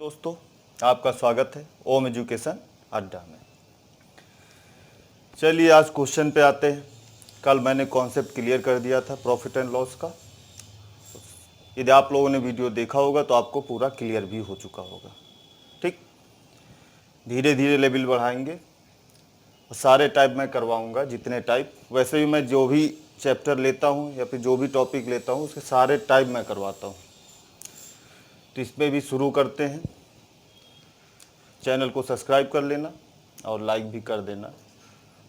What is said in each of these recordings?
दोस्तों, आपका स्वागत है ओम एजुकेशन अड्डा में। चलिए आज क्वेश्चन पे आते हैं। कल मैंने कॉन्सेप्ट क्लियर कर दिया था प्रॉफिट एंड लॉस का। यदि आप लोगों ने वीडियो देखा होगा तो आपको पूरा क्लियर भी हो चुका होगा। ठीक, धीरे धीरे लेवल बढ़ाएंगे। सारे टाइप मैं करवाऊंगा, जितने टाइप। वैसे भी मैं जो भी चैप्टर लेता हूँ या फिर जो भी टॉपिक लेता हूँ उसके सारे टाइप मैं करवाता हूँ। तो इसमें भी शुरू करते हैं। चैनल को सब्सक्राइब कर लेना और लाइक भी कर देना,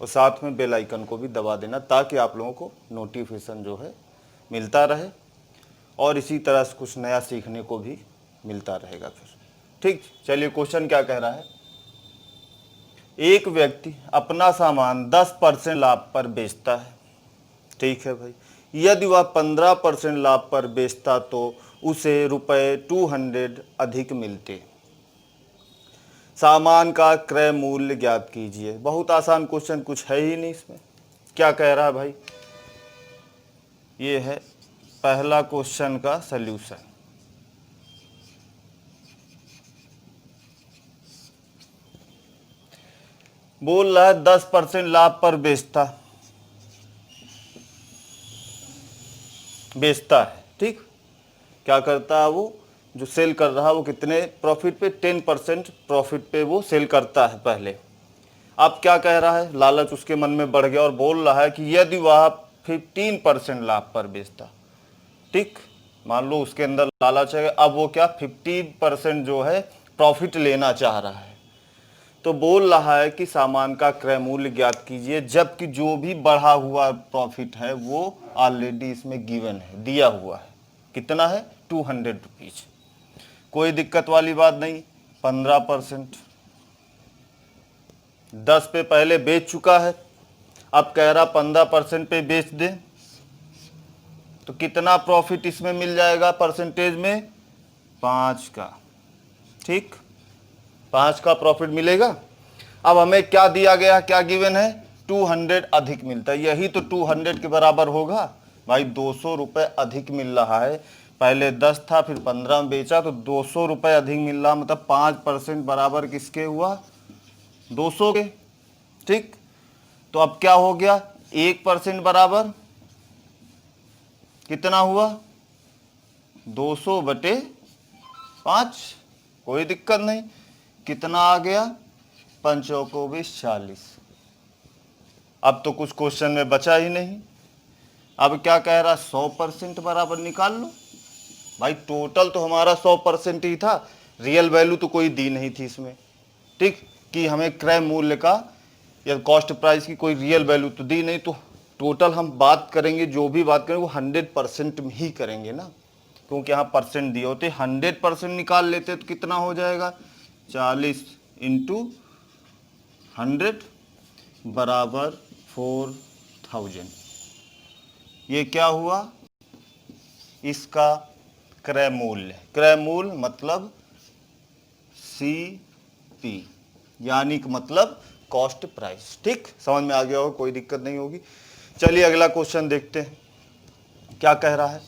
और साथ में बेल आइकन को भी दबा देना ताकि आप लोगों को नोटिफिकेशन जो है मिलता रहे, और इसी तरह से कुछ नया सीखने को भी मिलता रहेगा फिर। ठीक, चलिए क्वेश्चन क्या कह रहा है। एक व्यक्ति अपना सामान 10% लाभ पर बेचता है। ठीक है भाई, यदि वह 15% लाभ पर बेचता तो उसे रुपये 200 अधिक मिलते। सामान का क्रय मूल्य ज्ञात कीजिए। बहुत आसान क्वेश्चन, कुछ है ही नहीं इसमें। क्या कह रहा है भाई, ये है पहला क्वेश्चन का सल्यूशन। बोल रहा है 10% लाभ पर बेचता है। ठीक, क्या करता है वो, जो सेल कर रहा है वो कितने प्रॉफिट पे, 10% प्रॉफिट पे वो सेल करता है पहले। अब क्या कह रहा है, लालच उसके मन में बढ़ गया और बोल रहा है कि यदि वह 15% लाभ पर बेचता। ठीक, मान लो उसके अंदर लालच है, अब वो क्या 50% जो है प्रॉफिट लेना चाह रहा है। तो बोल रहा है कि सामान का क्रय मूल्य ज्ञात कीजिए, जबकि जो भी बढ़ा हुआ प्रॉफिट है वो ऑलरेडी इसमें गिवन है, दिया हुआ है। कितना है, 200 रुपीज। कोई दिक्कत वाली बात नहीं। 15% 10 पे पहले बेच चुका है, अब कह रहा 15% पे बेच दे, तो कितना प्रॉफिट इसमें मिल जाएगा परसेंटेज में, 5 का। ठीक, 5 का प्रॉफिट मिलेगा। अब हमें क्या दिया गया, क्या गिवन है, 200 अधिक मिलता है। यही तो 200 के बराबर होगा भाई। 200 रुपये अधिक मिल रहा है। पहले 10 था, फिर 15 में बेचा, तो 200 रुपये अधिक मिल रहा, मतलब 5% बराबर किसके हुआ, 200 के। ठीक, तो अब क्या हो गया, 1% बराबर कितना हुआ, 200/5। कोई दिक्कत नहीं। कितना आ गया, 5 को 40। अब तो कुछ क्वेश्चन में बचा ही नहीं। अब क्या कह रहा, 100% बराबर निकाल लो। भाई टोटल तो हमारा 100% ही था, रियल वैल्यू तो कोई दी नहीं थी इसमें। ठीक, कि हमें क्रय मूल्य का या कॉस्ट प्राइस की कोई रियल वैल्यू तो दी नहीं, तो टोटल हम बात करेंगे, जो भी बात करेंगे वो 100% में ही करेंगे ना, क्योंकि यहाँ परसेंट दिए होते। 100% निकाल लेते तो कितना हो जाएगा, 40 × 100 बराबर 4000। ये क्या हुआ, इसका क्रय मूल्य। क्रय मूल्य मतलब CP, यानी कि मतलब कॉस्ट प्राइस। ठीक, समझ में आ गया होगा, कोई दिक्कत नहीं होगी। चलिए अगला क्वेश्चन देखते हैं क्या कह रहा है।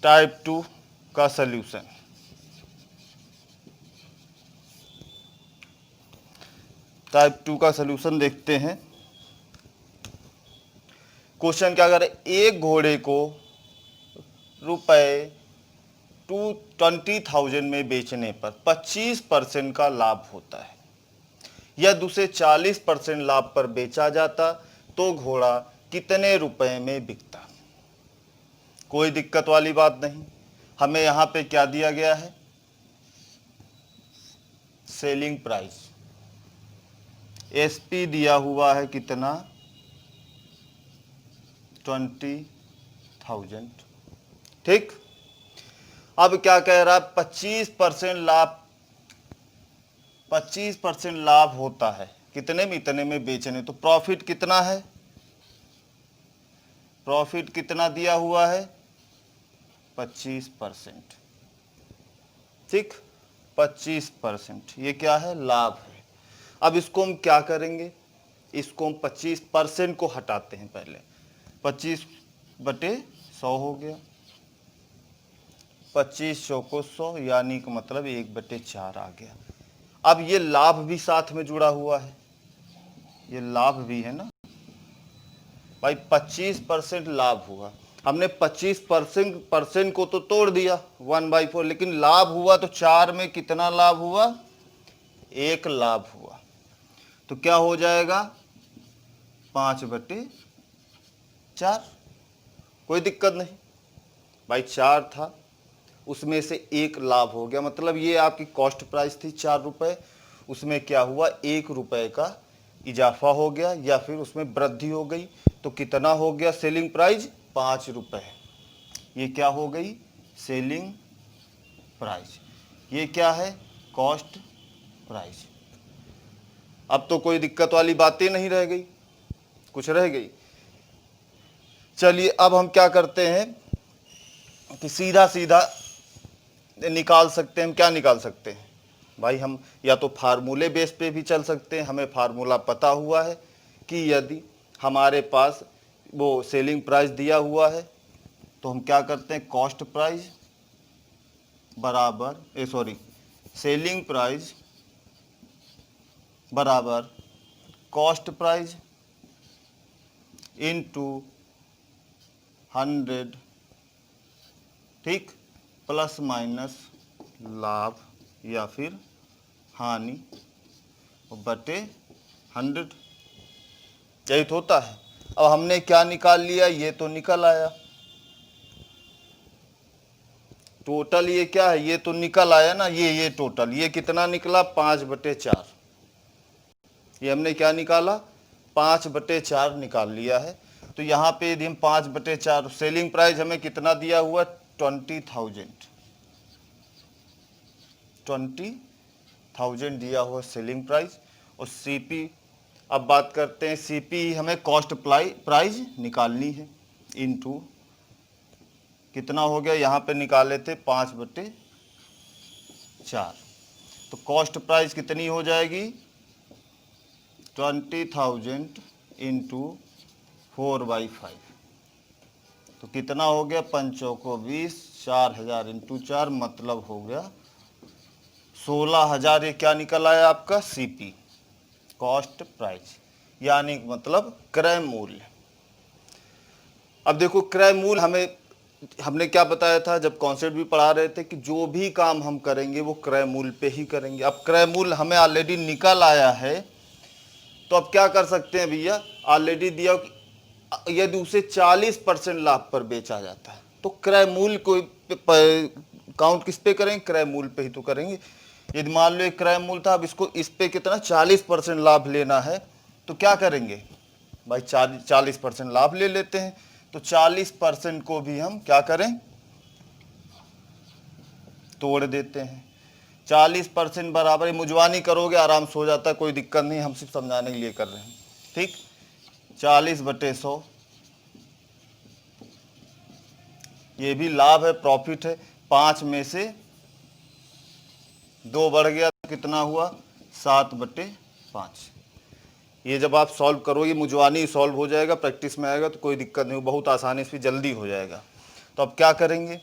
टाइप 2 का सल्यूशन। टाइप 2 का सल्यूशन देखते हैं। क्वेश्चन क्या कर रहे, एक घोड़े को रुपए 20,000 में बेचने पर 25% का लाभ होता है। यदि उसे 40% लाभ पर बेचा जाता तो घोड़ा कितने रुपए में बिकता। कोई दिक्कत वाली बात नहीं। हमें यहां पे क्या दिया गया है, सेलिंग प्राइस। SP दिया हुआ है कितना, 20,000। ठीक, अब क्या कह रहा है, 25% लाभ होता है कितने में, इतने में बेचने। तो प्रॉफिट कितना है, प्रॉफिट कितना दिया हुआ है, 25%। ठीक, 25%, ये क्या है, लाभ है। अब इसको हम क्या करेंगे, इसको हम 25% को हटाते हैं पहले। 25/100 हो गया। 25 चौको 100 यानी कि मतलब 1/4 आ गया। अब ये लाभ भी साथ में जुड़ा हुआ है, ये लाभ भी है ना भाई, 25% लाभ हुआ। हमने 25% को तो तोड़ दिया 1/4, लेकिन लाभ हुआ तो 4 में कितना लाभ हुआ, 1 लाभ हुआ। तो क्या हो जाएगा 5/4। कोई दिक्कत नहीं भाई, 4 था उसमें से 1 लाभ हो गया, मतलब ये आपकी कॉस्ट प्राइस थी 4 रुपये, उसमें क्या हुआ 1 रुपये का इजाफा हो गया या फिर उसमें वृद्धि हो गई। तो कितना हो गया सेलिंग प्राइस, 5 रुपये। ये क्या हो गई सेलिंग प्राइस, ये क्या है कॉस्ट प्राइस। अब तो कोई दिक्कत वाली बातें नहीं रह गई, कुछ रह गई। चलिए अब हम क्या करते हैं कि सीधा सीधा निकाल सकते हैं। हम क्या निकाल सकते हैं भाई, हम या तो फार्मूले बेस पे भी चल सकते हैं। हमें फार्मूला पता हुआ है कि यदि हमारे पास वो सेलिंग प्राइस दिया हुआ है तो हम क्या करते हैं, कॉस्ट प्राइस बराबर सेलिंग प्राइस बराबर कॉस्ट प्राइस इनटू 100, ठीक, प्लस माइनस लाभ या फिर हानि बटे 100, यही तो होता है। अब हमने क्या निकाल लिया, ये तो निकल आया टोटल, ये क्या है, ये तो निकल आया ना, ये टोटल ये कितना निकला 5/4। ये हमने क्या निकाला 5/4 निकाल लिया है। तो यहाँ पे यदि हम 5/4, सेलिंग प्राइस हमें कितना दिया हुआ 20,000 दिया हुआ सेलिंग प्राइस। और सीपी, अब बात करते हैं सीपी, हमें कॉस्ट प्राइस निकालनी है इनटू कितना हो गया, यहाँ पे निकाले थे 5/4, तो कॉस्ट प्राइस कितनी हो जाएगी 20,000 इंटू 4/5, तो कितना हो गया 5 को 20, 4,000 इंटू 4 मतलब हो गया 16,000। ये क्या निकल आया आपका सीपी कॉस्ट प्राइस, यानी मतलब क्रय मूल्य। अब देखो क्रय मूल्य हमने क्या बताया था जब कॉन्सेप्ट भी पढ़ा रहे थे कि जो भी काम हम करेंगे वो क्रय मूल्य पे ही करेंगे। अब क्रय मूल्य हमें ऑलरेडी निकल आया है, तो अब क्या कर सकते हैं भैया, ऑलरेडी दिया यदि उसे 40% लाभ पर बेचा जाता है तो क्रय मूल्य को काउंट किस पे करेंगे, क्रय मूल्य पे ही तो करेंगे। यदि मान लो एक क्रय मूल्य था, अब इसको इस पे कितना 40% लाभ लेना है, तो क्या करेंगे भाई 40% लाभ ले लेते हैं। तो 40% को भी हम क्या करें तोड़ देते हैं। 40% बराबर, मुजवानी करोगे आराम से हो जाता है, कोई दिक्कत नहीं, हम सिर्फ समझाने के लिए कर रहे हैं, ठीक। 40/100 ये भी लाभ है, प्रॉफिट है। 5 में से 2 बढ़ गया तो कितना हुआ 7/5। ये जब आप सॉल्व करोगे मुजवानी सॉल्व हो जाएगा, प्रैक्टिस में आएगा तो कोई दिक्कत नहीं, बहुत आसानी से जल्दी हो जाएगा। तो अब क्या करेंगे,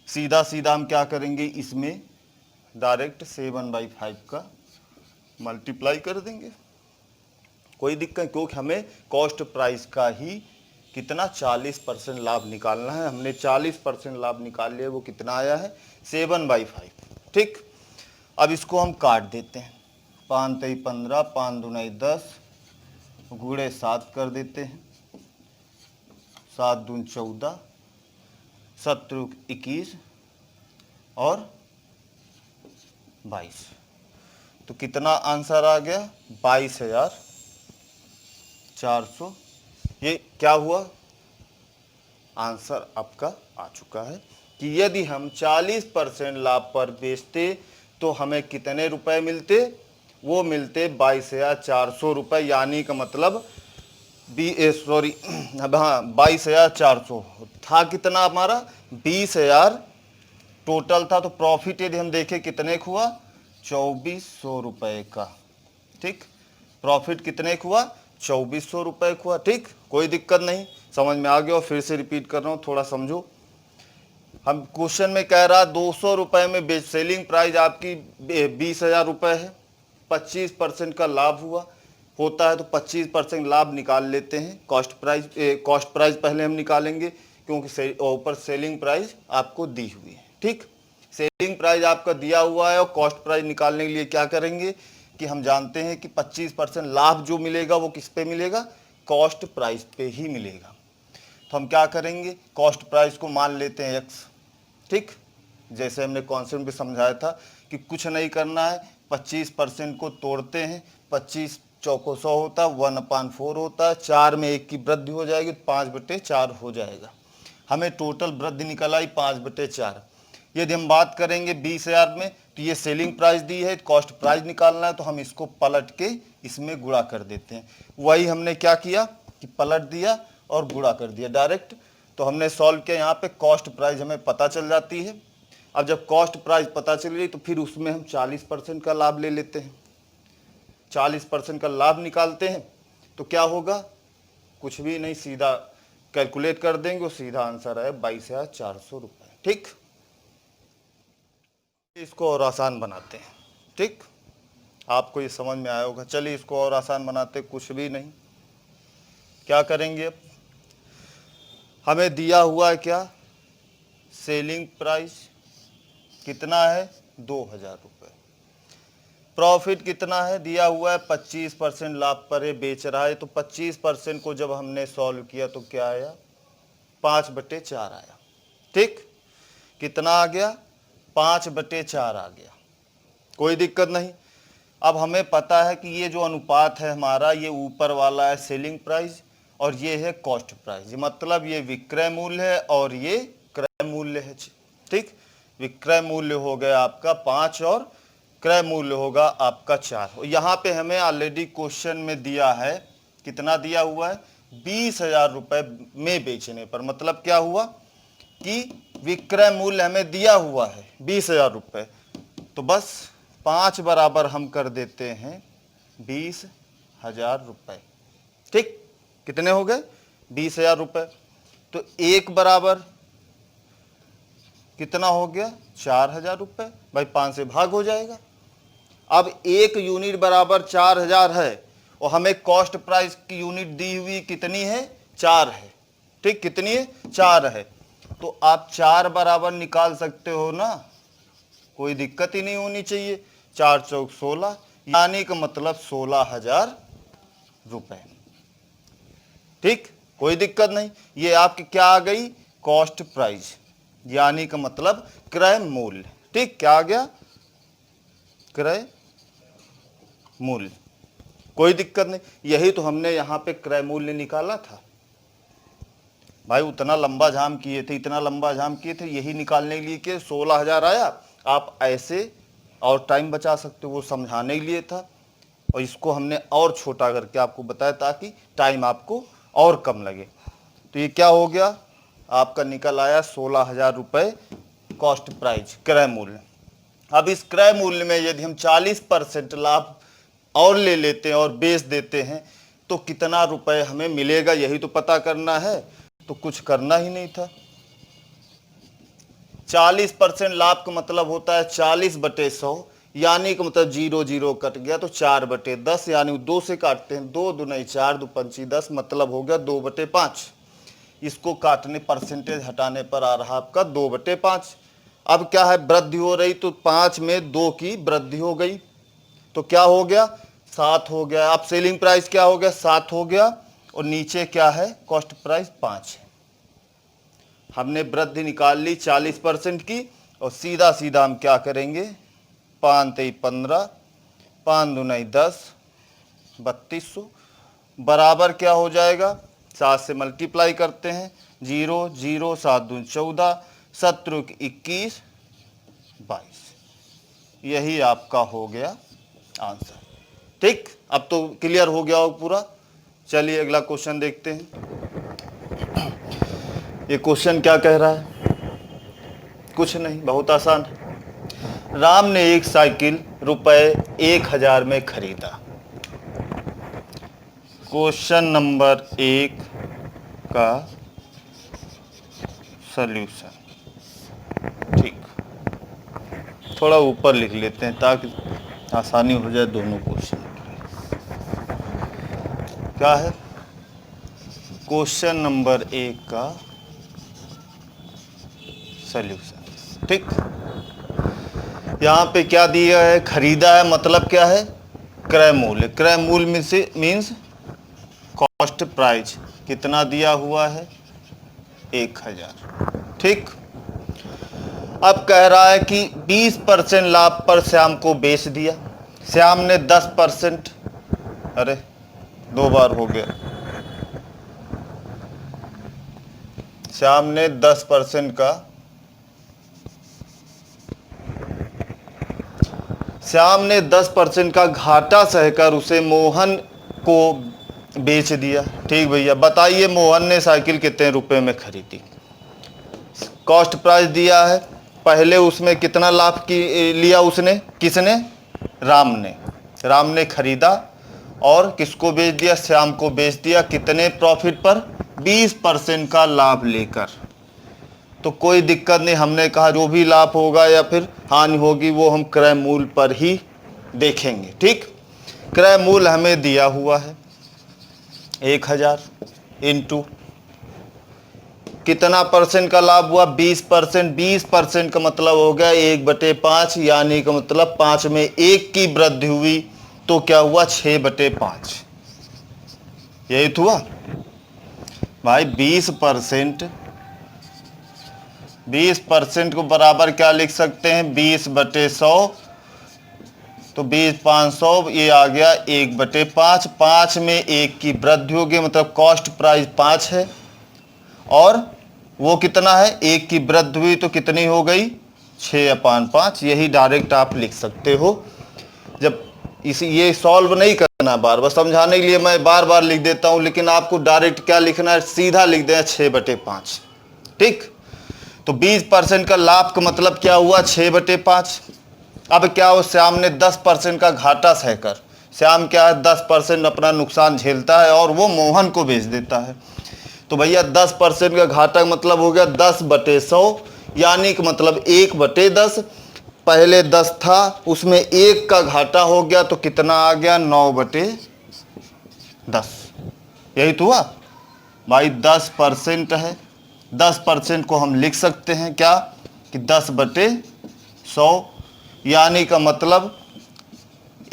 सीधा सीधा हम क्या करेंगे, इसमें डायरेक्ट 7/5 का मल्टीप्लाई कर देंगे, कोई दिक्कत, क्योंकि हमें कॉस्ट प्राइस का ही कितना 40% लाभ निकालना है। हमने 40% लाभ निकाल लिया, वो कितना आया है 7/5, ठीक। अब इसको हम काट देते हैं, 5 3 15, 5 2 10, गुणे 7 कर देते हैं, 7 दून 14, 7 21 और 22, तो कितना आंसर आ गया 22,400। ये क्या हुआ आंसर आपका आ चुका है कि यदि हम 40% लाभ पर बेचते तो हमें कितने रुपए मिलते, वो मिलते 22,400 रुपये, यानी का मतलब 22,400 था, कितना हमारा 20,000 टोटल था। तो प्रॉफिट यदि हम देखें कितने का हुआ 2,400 रुपये का, ठीक। प्रॉफिट कितने का हुआ 2,400 रुपये का हुआ, ठीक। कोई दिक्कत नहीं, समझ में आ गया। और फिर से रिपीट कर रहा हूँ, थोड़ा समझो। हम क्वेश्चन में कह रहा 200 रुपए में सेलिंग प्राइस आपकी 20,000 रुपये है, 25% का लाभ होता है तो 25% लाभ निकाल लेते हैं। कॉस्ट प्राइस पहले हम निकालेंगे क्योंकि ऊपर सेलिंग प्राइस आपको दी हुई है। ठीक, सेलिंग प्राइस आपका दिया हुआ है और कॉस्ट प्राइस निकालने के लिए क्या करेंगे कि हम जानते हैं कि 25% लाभ जो मिलेगा वो किस पे मिलेगा, कॉस्ट प्राइस पे ही मिलेगा। तो हम क्या करेंगे, कॉस्ट प्राइस को मान लेते हैं x। ठीक, जैसे हमने कॉन्सेप्ट में समझाया था कि कुछ नहीं करना है, 25% को तोड़ते हैं, 25 चौको 100 होता है, 1/4 होता है, 4 में 1 की वृद्धि हो जाएगी, 5/4 हो जाएगा। हमें टोटल वृद्धि निकल आई 5/4। यदि हम बात करेंगे 20,000 में तो ये सेलिंग प्राइस दी है, कॉस्ट प्राइस निकालना है तो हम इसको पलट के इसमें गुणा कर देते हैं। वही हमने क्या किया कि पलट दिया और गुणा कर दिया डायरेक्ट। तो हमने सॉल्व किया, यहाँ पे कॉस्ट प्राइस हमें पता चल जाती है। अब जब कॉस्ट प्राइस पता चल गई तो फिर उसमें हम 40% का लाभ ले लेते हैं, 40% का लाभ निकालते हैं तो क्या होगा, कुछ भी नहीं, सीधा कैलकुलेट कर देंगे और सीधा आंसर है 22,400 रुपये। ठीक, इसको और आसान बनाते हैं। ठीक, आपको ये समझ में आया होगा। चलिए इसको और आसान बनाते, कुछ भी नहीं। क्या करेंगे, अब हमें दिया हुआ है क्या, सेलिंग प्राइस कितना है 2,000 रुपये, प्रॉफिट कितना है दिया हुआ है 25% लाभ पर ये बेच रहा है। तो 25% को जब हमने सॉल्व किया तो क्या आया, 5/4 आया। ठीक, कितना आ गया, 5/4 आ गया, कोई दिक्कत नहीं। अब हमें पता है कि ये जो अनुपात है हमारा, ये ऊपर वाला है सेलिंग प्राइस और ये है कॉस्ट प्राइस, मतलब ये विक्रय मूल्य है और ये क्रय मूल्य है। ठीक, विक्रय मूल्य हो गया आपका 5 और क्रय मूल्य होगा आपका 4। यहाँ पे हमें ऑलरेडी क्वेश्चन में दिया है, कितना दिया हुआ है, 20,000 रुपये में बेचने पर, मतलब क्या हुआ कि विक्रय मूल्य हमें दिया हुआ है 20,000 रुपये, तो बस 5 बराबर हम कर देते हैं 20,000 रुपये। ठीक, कितने हो गए, 20,000 रुपये। तो 1 बराबर कितना हो गया, 4,000 रुपये, भाई 5 से भाग हो जाएगा। अब 1 यूनिट बराबर 4,000 है और हमें कॉस्ट प्राइस की यूनिट दी हुई कितनी है, 4 है। ठीक, कितनी है, 4 है। तो आप 4 बराबर निकाल सकते हो ना, कोई दिक्कत ही नहीं होनी चाहिए। 4 चौक 16, यानी का मतलब 16,000 रुपये। ठीक, कोई दिक्कत नहीं। ये आपकी क्या आ गई, कॉस्ट प्राइस, यानी का मतलब क्रय मूल्य। ठीक, क्या आ गया, क्रय मूल्य, कोई दिक्कत नहीं। यही तो हमने यहाँ पे क्रय मूल्य निकाला था भाई, उतना लंबा जाम किए थे, इतना लंबा जाम किए थे, यही निकालने के लिए कि 16,000 आया। आप ऐसे और टाइम बचा सकते हो, वो समझाने के लिए था। और इसको हमने और छोटा करके आपको बताया ताकि टाइम आपको और कम लगे। तो ये क्या हो गया, आपका निकल आया 16,000 रुपये कॉस्ट प्राइस, क्रय मूल्य। अब इस क्रय मूल्य में यदि हम 40% लाभ और ले लेते हैं और बेच देते हैं तो कितना रुपए हमें मिलेगा, यही तो पता करना है। तो कुछ करना ही नहीं था। 40% लाभ का मतलब होता है 40/100, यानी कि मतलब 0 0 कट गया तो 4/10, यानी 2 से काटते हैं, 2 दूनी 4, 2 पंची 10, मतलब हो गया 2/5। इसको काटने परसेंटेज हटाने पर आ रहा आपका 2/5। अब क्या है, वृद्धि हो रही तो 5 में 2 की वृद्धि हो गई तो क्या हो गया, 7 हो गया। अब सेलिंग प्राइस क्या हो गया, 7 हो गया और नीचे क्या है, कॉस्ट प्राइस 5 है। हमने वृद्धि निकाल ली 40% की और सीधा सीधा हम क्या करेंगे, 5 3 15, 5 दूनी 10, 3200 बराबर क्या हो जाएगा, 7 से मल्टीप्लाई करते हैं, 0 0 7 दूनी 14, 7 21 22, यही आपका हो गया आंसर। ठीक, अब तो क्लियर हो गया हो पूरा। चलिए अगला क्वेश्चन देखते हैं। ये क्वेश्चन क्या कह रहा है, कुछ नहीं, बहुत आसान है। राम ने एक साइकिल रुपए 1,000 में खरीदा। क्वेश्चन नंबर 1 का सल्यूशन। थोड़ा ऊपर लिख लेते हैं ताकि आसानी हो जाए दोनों क्वेश्चन। क्या है क्वेश्चन नंबर 1 का सल्यूशन। ठीक, यहाँ पे क्या दिया है, खरीदा है, मतलब क्या है, क्रय मूल्य। क्रय मूल्य मीन्स कॉस्ट प्राइस। कितना दिया हुआ है, 1000। ठीक, अब कह रहा है कि 20% लाभ पर श्याम को बेच दिया। श्याम ने 10%, अरे 2 बार हो गया, श्याम ने 10% का, श्याम ने 10% का घाटा सहकर उसे मोहन को बेच दिया। ठीक भैया, बताइए मोहन ने साइकिल कितने रुपए में खरीदी। कॉस्ट प्राइस दिया है, पहले उसमें कितना लाभ की लिया उसने, किसने, राम ने खरीदा और किसको बेच दिया, श्याम को बेच दिया। कितने प्रॉफिट पर, 20% का लाभ लेकर। तो कोई दिक्कत नहीं, हमने कहा जो भी लाभ होगा या फिर हानि होगी वो हम क्रय मूल्य पर ही देखेंगे। ठीक, क्रय मूल्य हमें दिया हुआ है 1000 इंटू कितना परसेंट का लाभ हुआ, 20%। 20% का मतलब हो गया 1/5, यानी का मतलब 5 में 1 की वृद्धि हुई तो क्या हुआ, 6/5। यही तो हुआ भाई। 20% को बराबर क्या लिख सकते हैं, 20/100, तो 20/500, ये आ गया 1/5। 5 में 1 की वृद्धि होगी, मतलब कॉस्ट प्राइस 5 है और वो कितना है, 1 की वृद्धि हुई तो कितनी हो गई, 6/5। यही डायरेक्ट आप लिख सकते हो। जब ये सॉल्व नहीं करना, बार बार समझाने के लिए मैं बार बार लिख देता हूं, लेकिन आपको डायरेक्ट क्या लिखना है, सीधा लिख देना 6/5। ठीक, तो 20% का लाभ का मतलब क्या हुआ, 6/5। अब क्या हो, श्याम ने 10% का घाटा सहकर, श्याम क्या है, 10% अपना नुकसान झेलता है और वो मोहन को बेच देता है। तो भैया 10% का घाटा मतलब हो गया 10/100, यानी कि मतलब 1/10। पहले 10 था, उसमें 1 का घाटा हो गया तो कितना आ गया, 9/10। यही तो हुआ भाई। 10% है, 10% को हम लिख सकते हैं क्या कि 10/100, यानी का मतलब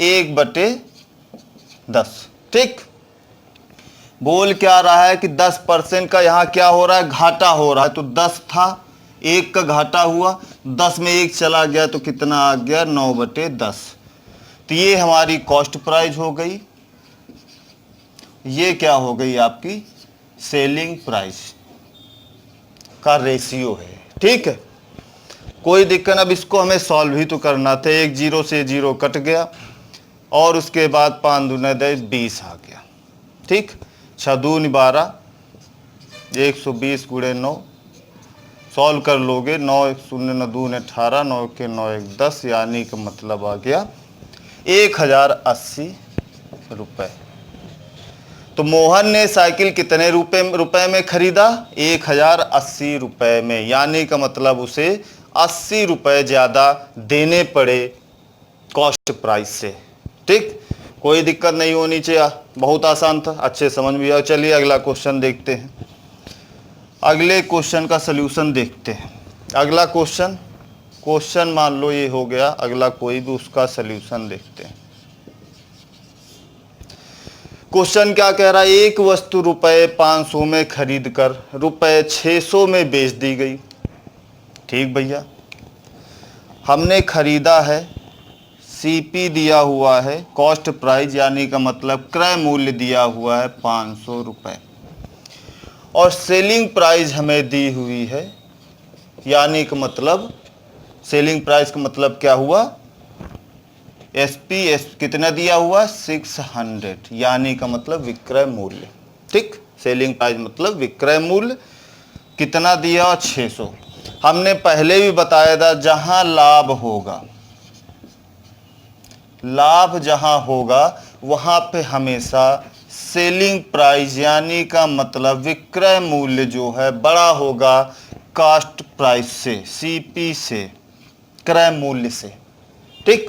1/10। ठीक, बोल क्या रहा है कि 10% का यहाँ क्या हो रहा है, घाटा हो रहा है। तो 10 था, 1 का घाटा हुआ, 10 में 1 चला गया तो कितना आ गया, 9/10। तो ये हमारी कॉस्ट प्राइस हो गई, ये क्या हो गई आपकी सेलिंग प्राइस का रेशियो है। ठीक है, कोई दिक्कत। अब इसको हमें सॉल्व ही तो करना था। 1 0 से 0 कट गया और उसके बाद 5 दूने 10, 20 आ गया। ठीक, 6 दूनी 12, 120 × 9, सॉल्व कर लोगे, 9 1 0 9 2 18, 9 के 9 1 10, यानी का मतलब आ गया 1080 रुपये। तो मोहन ने साइकिल कितने रुपए में खरीदा, 1080 रुपये में, यानी का मतलब उसे 80 रुपये ज़्यादा देने पड़े कॉस्ट प्राइस से। ठीक, कोई दिक्कत नहीं होनी चाहिए, बहुत आसान था, अच्छे समझ में आओ। चलिए अगला क्वेश्चन देखते हैं, अगले क्वेश्चन का सलूशन देखते हैं। अगला क्वेश्चन मान लो ये हो गया, अगला कोई भी उसका सलूशन देखते हैं। क्वेश्चन क्या कह रहा है, एक वस्तु ₹500 में खरीद कर ₹600 में बेच दी गई। ठीक भैया, हमने खरीदा है, सीपी दिया हुआ है, कॉस्ट प्राइस यानी का मतलब क्रय मूल्य दिया हुआ है 500 रुपये, और सेलिंग प्राइस हमें दी हुई है, यानी का मतलब सेलिंग प्राइस का मतलब क्या हुआ, एस कितना दिया हुआ, 600, यानी का मतलब विक्रय मूल्य। ठीक, सेलिंग प्राइस मतलब विक्रय मूल्य कितना दिया, 600। हमने पहले भी बताया था, जहां लाभ जहां होगा वहां पे हमेशा सेलिंग प्राइस यानी का मतलब विक्रय मूल्य जो है बड़ा होगा कॉस्ट प्राइस से, सीपी से। क्रय मूल्य से। ठीक,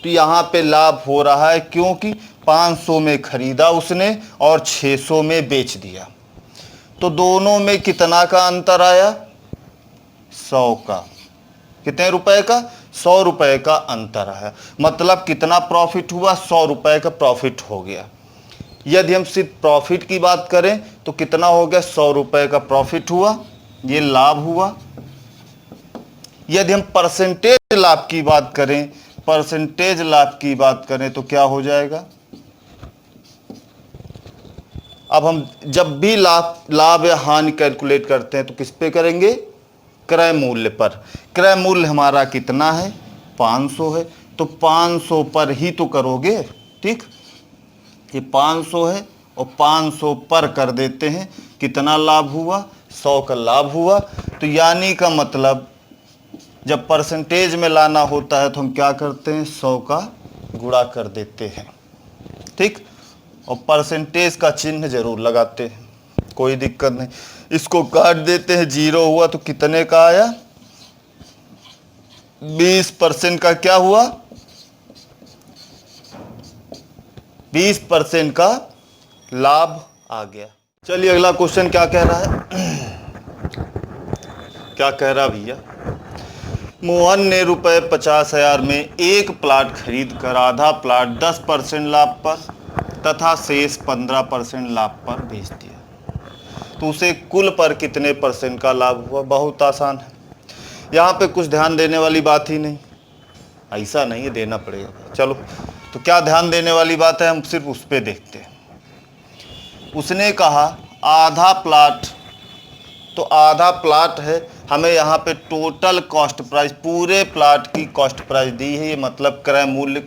तो यहाँ पे लाभ हो रहा है क्योंकि 500 में खरीदा उसने और 600 में बेच दिया। तो दोनों में कितना का अंतर आया? 100 का। कितने रुपए का? 100 रुपए का अंतर आया। मतलब कितना प्रॉफिट हुआ? 100 रुपए का प्रॉफिट हो गया। यदि हम सिर्फ प्रॉफिट की बात करें तो कितना हो गया? 100 रुपए का प्रॉफिट हुआ, ये लाभ हुआ। यदि हम परसेंटेज लाभ की बात करें, परसेंटेज लाभ की बात करें तो क्या हो जाएगा? अब हम जब भी लाभ या हानि कैलकुलेट करते हैं तो किस पे करेंगे? क्रय मूल्य पर। क्रय मूल्य हमारा कितना है? 500 है, तो 500 पर ही तो करोगे। ठीक, ये 500 है और 500 पर कर देते हैं। कितना लाभ हुआ? 100 का लाभ हुआ। तो यानी का मतलब जब परसेंटेज में लाना होता है तो हम क्या करते हैं? 100 का गुणा कर देते हैं। ठीक, और परसेंटेज का चिन्ह जरूर लगाते हैं, कोई दिक्कत नहीं। इसको काट देते हैं, 0 हुआ तो कितने का आया? 20% का क्या हुआ? 20% का लाभ आ गया। चलिए अगला क्वेश्चन क्या कह रहा है? क्या कह रहा भैया? मोहन ने रुपए 50,000 में एक प्लाट खरीद कर आधा प्लाट 10% लाभ पर तथा शेष 15% लाभ पर बेच दिया, तो उसे कुल पर कितने परसेंट का लाभ हुआ? बहुत आसान है, यहाँ पे कुछ ध्यान देने वाली बात ही नहीं। ऐसा नहीं है, देना पड़ेगा। चलो, तो क्या ध्यान देने वाली बात है, हम सिर्फ उस पर देखते हैं। उसने कहा आधा प्लाट, तो आधा प्लाट है, हमें यहाँ पे टोटल कॉस्ट प्राइस, पूरे प्लाट की कॉस्ट प्राइस दी है। ये मतलब क्रय मूल्य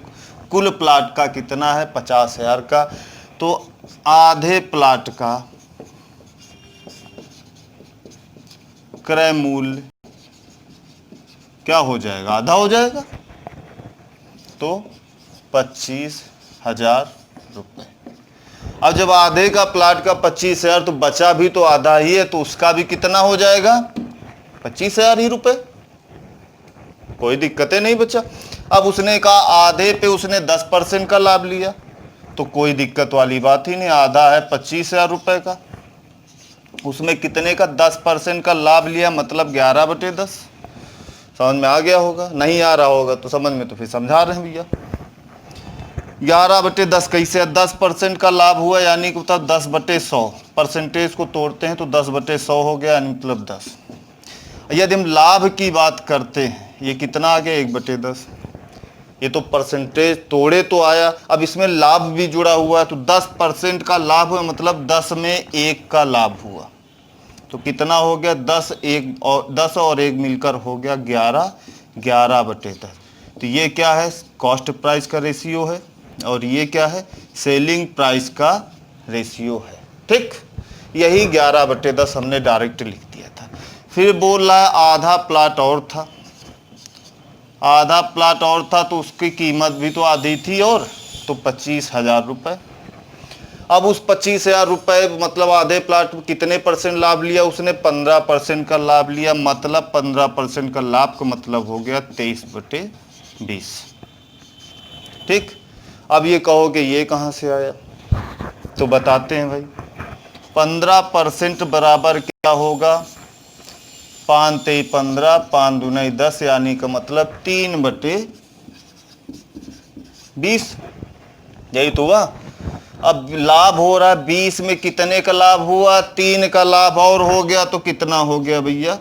कुल प्लाट का कितना है? 50,000 का। तो आधे प्लाट का क्रय मूल्य क्या हो जाएगा? आधा हो जाएगा, तो 25,000 रुपये। अब जब आधे का प्लाट का 25,000 तो बचा भी तो आधा ही है, तो उसका भी कितना हो जाएगा? 25,000 ही रुपए। कोई दिक्कतें नहीं बचा। अब उसने कहा आधे पे उसने 10% का लाभ लिया, तो कोई दिक्कत वाली बात ही नहीं। आधा है 25,000 रुपए का, उसमें कितने का? 10% का लाभ लिया, मतलब 11/10। समझ में आ गया होगा? नहीं आ रहा होगा तो समझ में तो फिर समझा रहे हैं भैया। 11/10 कैसे? 10% का लाभ हुआ, यानी कि मतलब 10/100। परसेंटेज को तोड़ते हैं तो 10/100 हो गया, यानी मतलब 10। यदि हम लाभ की बात करते हैं, ये कितना आ गया? 1/10। ये तो परसेंटेज तोड़े तो आया, अब इसमें लाभ भी जुड़ा हुआ है, तो 10% का लाभ हुआ, मतलब 10 में 1 का लाभ हुआ। तो कितना हो गया? 10 और 1 मिलकर हो गया 11, 11/10। तो ये क्या है? कॉस्ट प्राइस का रेशियो है, और ये क्या है? सेलिंग प्राइस का रेशियो है। ठीक, यही 11/10 हमने डायरेक्ट लिख दिया था। फिर बोल रहा है आधा प्लाट और था, आधा प्लाट और था तो उसकी कीमत भी तो आधी थी, और तो 25,000 रुपये। अब उस 25,000 रुपये मतलब आधे प्लाट में कितने परसेंट लाभ लिया उसने? 15% का लाभ लिया, मतलब 15% का लाभ का मतलब हो गया 23/20। ठीक, अब ये कहोगे ये कहाँ से आया, तो बताते हैं भाई। 15% बराबर क्या होगा? 5 3 15, 5 2 10, यानी का मतलब 3/20। यही तो हुआ। अब लाभ हो रहा है 20 में, कितने का लाभ हुआ? 3 का लाभ और हो गया, तो कितना हो गया भैया?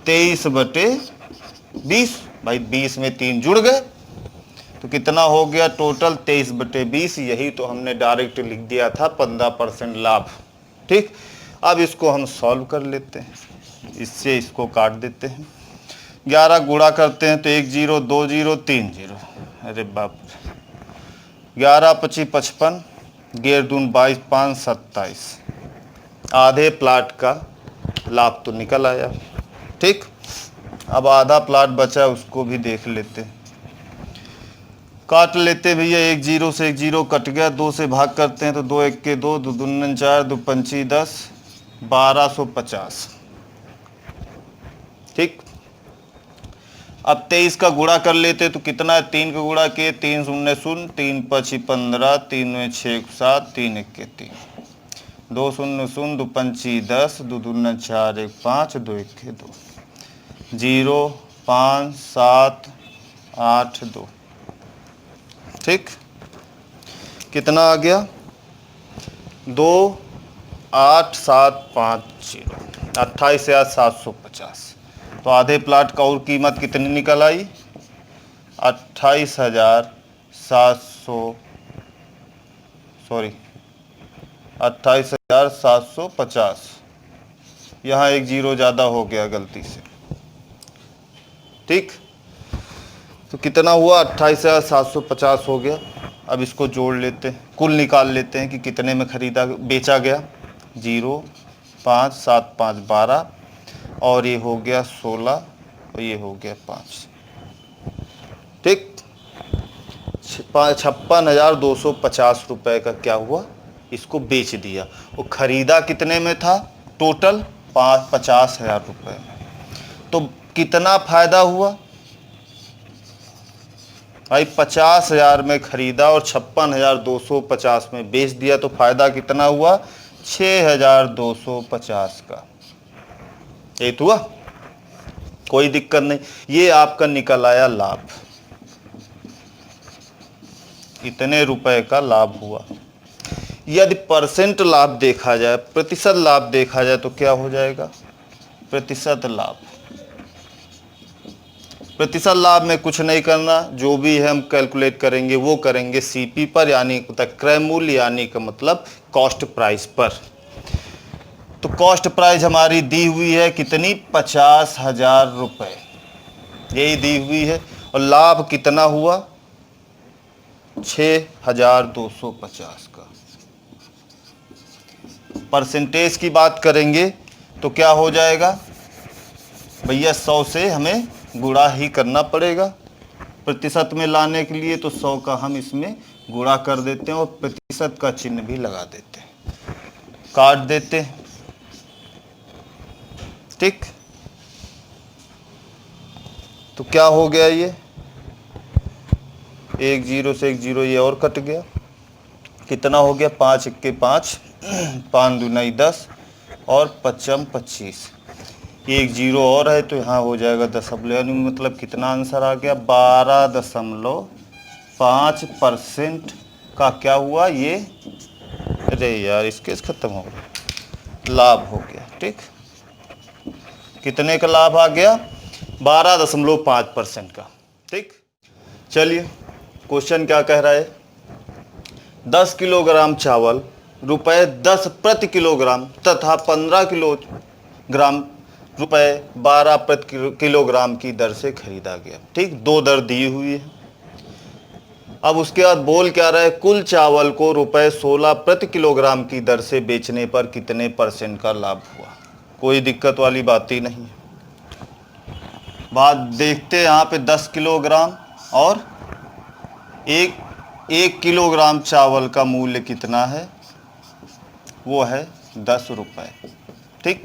23/20। भाई 20 में 3 जुड़ गए, तो कितना हो गया टोटल? 23/20। यही तो हमने डायरेक्ट लिख दिया था 15% लाभ। ठीक, अब इसको हम सॉल्व कर लेते हैं, इससे इसको काट देते हैं। 11 गुणा करते हैं तो 1 0 2 0 3 0, अरे बाप रे। 11 25 55, 11 दून 22, 5 27। आधे प्लाट का लाभ तो निकल आया। ठीक, अब आधा प्लाट बचा, उसको भी देख लेते हैं। काट लेते भैया, 1 0 से 1 0 कट गया, 2 से भाग करते हैं तो 2 1 के 2, 2 दून 4, 2 पंची 10, 1250। ठीक, अब 23 का गुणा कर लेते तो कितना है, 3 का गुणा किए 3 शून्य शून्य, 3 5 15, 3 में 6 7, 3 1 3, 2 शून्य शून्य, 2 5 10, 2 दूना 4 1 5, 2 1 2, 0 5 7 8 2। ठीक, कितना आ गया, 2 8 7 5 0, 28,750। तो आधे प्लाट का और कीमत कितनी निकल आई, 28,750। यहाँ एक जीरो ज़्यादा हो गया गलती से। ठीक, तो कितना हुआ, 28,750 हो गया। अब इसको जोड़ लेते हैं, कुल निकाल लेते हैं कि कितने में खरीदा बेचा गया। 0 5 7 5 12 और ये हो गया 16 और ये हो गया 5। ठीक, 56,250 रुपये का क्या हुआ, इसको बेच दिया। वो खरीदा कितने में था, टोटल 50,000 रुपये में। तो कितना फायदा हुआ भाई, 50,000 में खरीदा और 56,250 में बेच दिया, तो फायदा कितना हुआ, 6,250 का। ये तो हुआ, कोई दिक्कत नहीं। ये आपका निकल आया लाभ, इतने रुपए का लाभ हुआ। यदि परसेंट लाभ देखा जाए, प्रतिशत लाभ देखा जाए, तो क्या हो जाएगा, प्रतिशत लाभ। प्रतिशत लाभ में कुछ नहीं करना, जो भी है हम कैलकुलेट करेंगे वो करेंगे सीपी पर, यानी क्रय मूल्य, यानी का मतलब कॉस्ट प्राइस पर। तो कॉस्ट प्राइस हमारी दी हुई है कितनी, 50,000 रुपये, यही दी हुई है। और लाभ कितना हुआ, 6,250 का। परसेंटेज की बात करेंगे तो क्या हो जाएगा भैया, 100 से हमें गुणा ही करना पड़ेगा प्रतिशत में लाने के लिए। तो 100 का हम इसमें गुणा कर देते हैं और प्रतिशत का चिन्ह भी लगा देते हैं, काट देते हैं। ठीक, तो क्या हो गया, ये एक जीरो से एक जीरो ये और कट गया, कितना हो गया, 5 1 5, 5 दूना 10 और 5 25, एक जीरो और है तो यहाँ हो जाएगा दशमलव, यानी मतलब कितना आंसर आ गया, 12.5% का क्या हुआ ये, अरे यार स्केच खत्म हो गया, लाभ हो गया। ठीक, कितने का लाभ आ गया, 12.5% का। ठीक, चलिए क्वेश्चन क्या कह रहा है, 10 किलोग्राम चावल रुपए 10 प्रति किलोग्राम तथा 15 किलोग्राम रुपए 12 प्रति किलोग्राम की दर से खरीदा गया। ठीक, दो दर दी हुई है। अब उसके बाद बोल क्या रहा है, कुल चावल को रुपए 16 प्रति किलोग्राम की दर से बेचने पर कितने परसेंट का लाभ हुआ। कोई दिक्कत वाली बात ही नहीं। बात देखते हैं यहाँ पे 10 किलोग्राम और एक किलोग्राम चावल का मूल्य कितना है, वो है 10 रुपये। ठीक,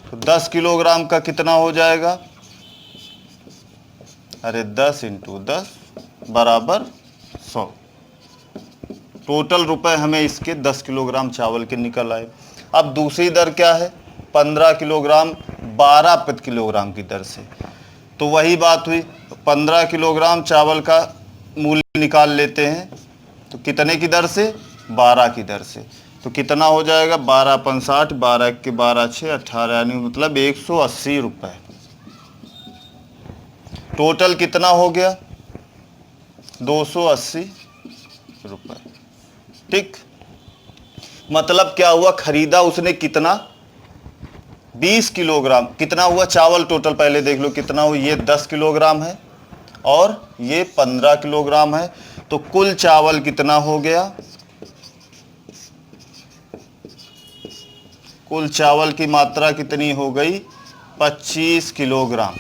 तो 10 किलोग्राम का कितना हो जाएगा, अरे 10 × 10 बराबर 100। टोटल रुपए हमें इसके 10 किलोग्राम चावल के निकल आए। अब दूसरी दर क्या है, 15 किलोग्राम 12 प्रति किलोग्राम की दर से। तो वही बात हुई, 15 किलोग्राम चावल का मूल्य निकाल लेते हैं, तो कितने की दर से, 12 की दर से। तो कितना हो जाएगा, 12 × 5 60, 12 × 1 12 6 18, यानी मतलब 180 रुपये। टोटल कितना हो गया, 280 रुपये। ठीक, मतलब क्या हुआ, खरीदा उसने कितना, 20 किलोग्राम। कितना हुआ चावल टोटल, पहले देख लो कितना हुआ, ये 10 किलोग्राम है और ये 15 किलोग्राम है। तो कुल चावल कितना हो गया, कुल चावल की मात्रा कितनी हो गई, 25 किलोग्राम।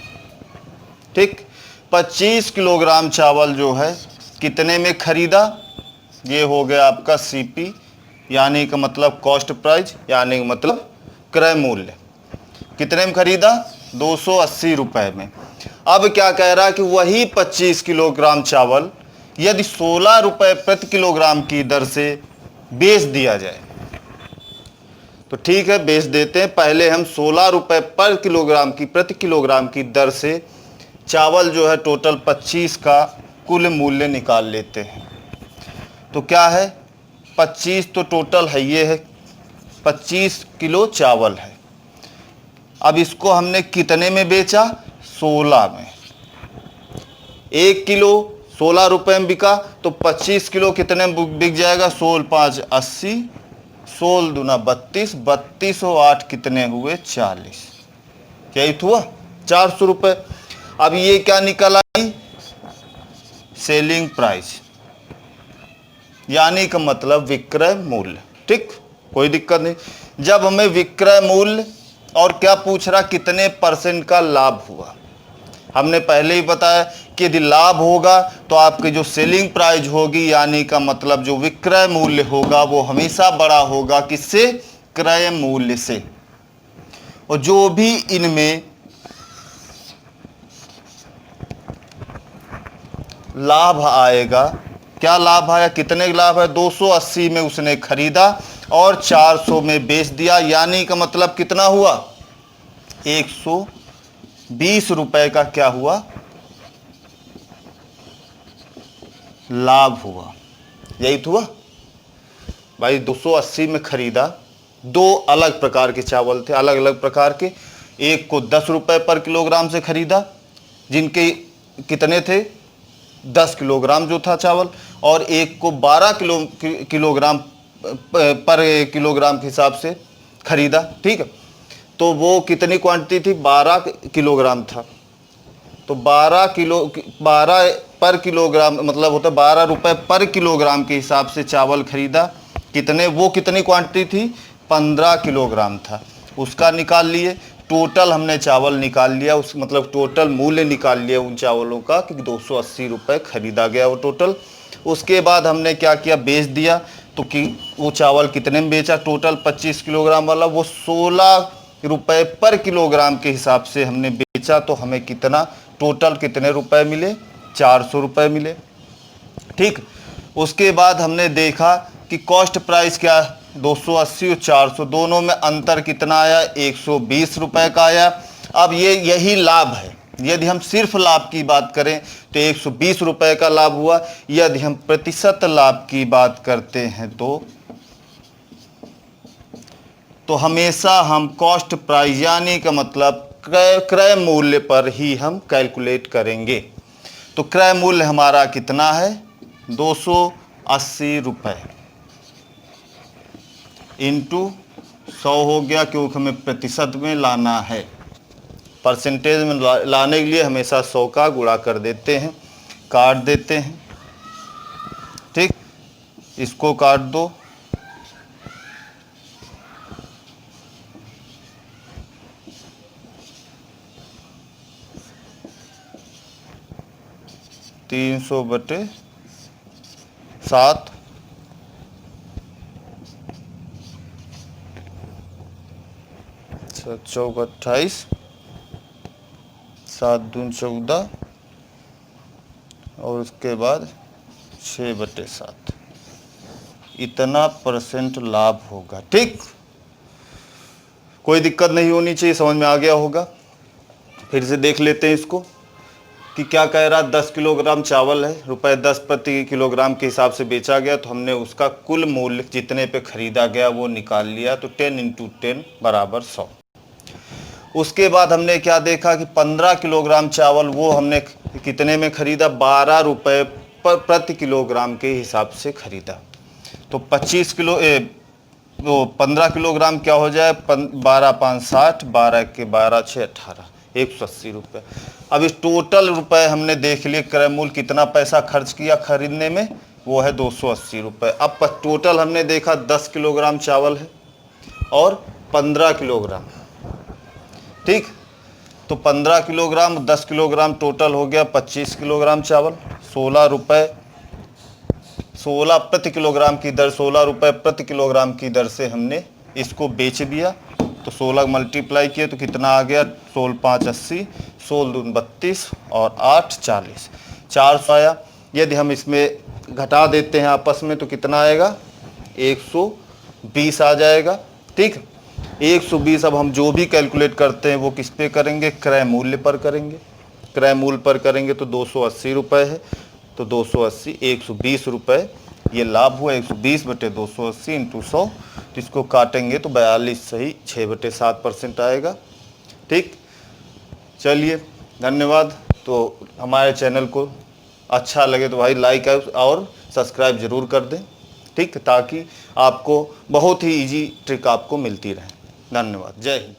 ठीक, 25 किलोग्राम चावल जो है कितने में खरीदा, ये हो गया आपका सीपी, यानी का मतलब कॉस्ट प्राइस, यानी मतलब क्रय मूल्य। कितने में खरीदा, 280 रुपए में। अब क्या कह रहा है कि वही 25 किलोग्राम चावल यदि 16 रुपए प्रति किलोग्राम की दर से बेच दिया जाए, तो ठीक है बेच देते हैं। पहले हम 16 रुपए पर किलोग्राम की प्रति किलोग्राम की दर से चावल जो है टोटल 25 का कुल मूल्य निकाल लेते हैं। तो क्या है 25 तो टोटल है, ये है 25 किलो चावल है। अब इसको हमने कितने में बेचा? 16 में। 1 किलो 16 रुपए में बिका तो 25 किलो कितने में बिक जाएगा? 16 5 80, 16 दूना 32, 32 और 8 कितने हुए? 40। क्या ही हुआ? 400 रुपये। अब ये क्या निकल आई? सेलिंग प्राइस, यानी का मतलब विक्रय मूल्य। ठीक, कोई दिक्कत नहीं। जब हमें विक्रय मूल्य और क्या पूछ रहा, कितने परसेंट का लाभ हुआ, हमने पहले ही बताया कि यदि लाभ होगा तो आपकी जो सेलिंग प्राइस होगी, यानी का मतलब जो विक्रय मूल्य होगा वो हमेशा बड़ा होगा किससे? क्रय मूल्य से। और जो भी इनमें लाभ आएगा, क्या लाभ आया? कितने लाभ है? 280 में उसने खरीदा और 400 में बेच दिया, यानी का मतलब कितना हुआ? 120 रुपए का क्या हुआ? लाभ हुआ। यही तो हुआ भाई। 280 में खरीदा, दो अलग प्रकार के चावल थे, अलग अलग प्रकार के। एक को 10 रुपए पर किलोग्राम से खरीदा, जिनके कितने थे? 10 किलोग्राम जो था चावल, और एक को 12 किलोग्राम पर किलोग्राम के हिसाब से खरीदा। ठीक है, तो वो कितनी क्वांटिटी थी? 12 किलोग्राम था। तो 12 पर किलोग्राम मतलब होता है 12 रुपए पर किलोग्राम के हिसाब से चावल खरीदा। कितने? वो कितनी क्वांटिटी थी? 15 किलोग्राम था, उसका निकाल लिए। टोटल हमने चावल निकाल लिया, उस मतलब टोटल मूल्य निकाल लिया उन चावलों का कि 280 रुपये खरीदा गया वो टोटल। उसके बाद हमने क्या किया? बेच दिया। तो कि वो चावल कितने में बेचा? टोटल 25 किलोग्राम वाला वो 16 रुपये पर किलोग्राम के हिसाब से हमने बेचा। तो हमें कितना टोटल कितने रुपए मिले? 400 रुपये मिले। ठीक, उसके बाद हमने देखा कि कॉस्ट प्राइस क्या? 280 और 400 दोनों में अंतर कितना आया? 120 रुपये का आया। अब यही लाभ है। यदि हम सिर्फ लाभ की बात करें तो 120 रुपये का लाभ हुआ। यदि हम प्रतिशत लाभ की बात करते हैं तो हमेशा हम कॉस्ट प्राइस यानी का मतलब क्रय मूल्य पर ही हम कैलकुलेट करेंगे। तो क्रय मूल्य हमारा कितना है? 280 रुपये इंटू 100 हो गया, क्योंकि हमें प्रतिशत में लाना है। परसेंटेज में लाने के लिए हमेशा 100 का गुणा कर देते हैं, काट देते हैं। ठीक, इसको काट दो, तीन 300/7 चौक 28, 7 दून 14 और उसके बाद 6/7 इतना परसेंट लाभ होगा। ठीक, कोई दिक्कत नहीं होनी चाहिए, समझ में आ गया होगा। फिर से देख लेते हैं इसको कि क्या कह रहा। 10 किलोग्राम चावल है, रुपए 10 प्रति किलोग्राम के हिसाब से बेचा गया, तो हमने उसका कुल मूल्य जितने पे खरीदा गया वो निकाल लिया। तो 10 × 10 = 100। उसके बाद हमने क्या देखा कि 15 किलोग्राम चावल वो हमने कितने में खरीदा? 12 रुपये प्रति किलोग्राम के हिसाब से खरीदा। तो 15 किलोग्राम क्या हो जाए? 12 5 60, 12 के 12 6 18, 180 रुपये। अब इस टोटल रुपए हमने देख लिए क्रय मूल्य कितना पैसा खर्च किया खरीदने में, वो है 280 रुपये। अब टोटल हमने देखा 10 किलोग्राम चावल है और 15 किलोग्राम। ठीक, तो 15 किलोग्राम 10 किलोग्राम टोटल हो गया 25 किलोग्राम चावल। 16 प्रति किलोग्राम की दर, 16 रुपये प्रति किलोग्राम की दर से हमने इसको बेच दिया। तो 16 मल्टीप्लाई किए तो कितना आ गया, 16 5 80, 16 दून 32 और 8 40, 400 आया। यदि हम इसमें घटा देते हैं आपस में तो कितना आएगा, 120 आ जाएगा। ठीक, 120। अब हम जो भी कैलकुलेट करते हैं वो किस पे करेंगे, क्रय मूल्य पर करेंगे। क्रय मूल्य पर करेंगे तो 280 रुपये है, तो 280 120 रुपये ये लाभ हुआ। 120 बटे 280 इंटू 100, तो इसको काटेंगे तो 42 सही 6/7% आएगा। ठीक, चलिए धन्यवाद। तो हमारे चैनल को अच्छा लगे तो भाई लाइक और सब्सक्राइब ज़रूर कर दें। ठीक, ताकि आपको बहुत ही इजी ट्रिक आपको मिलती रहे। धन्यवाद, जय हिंद।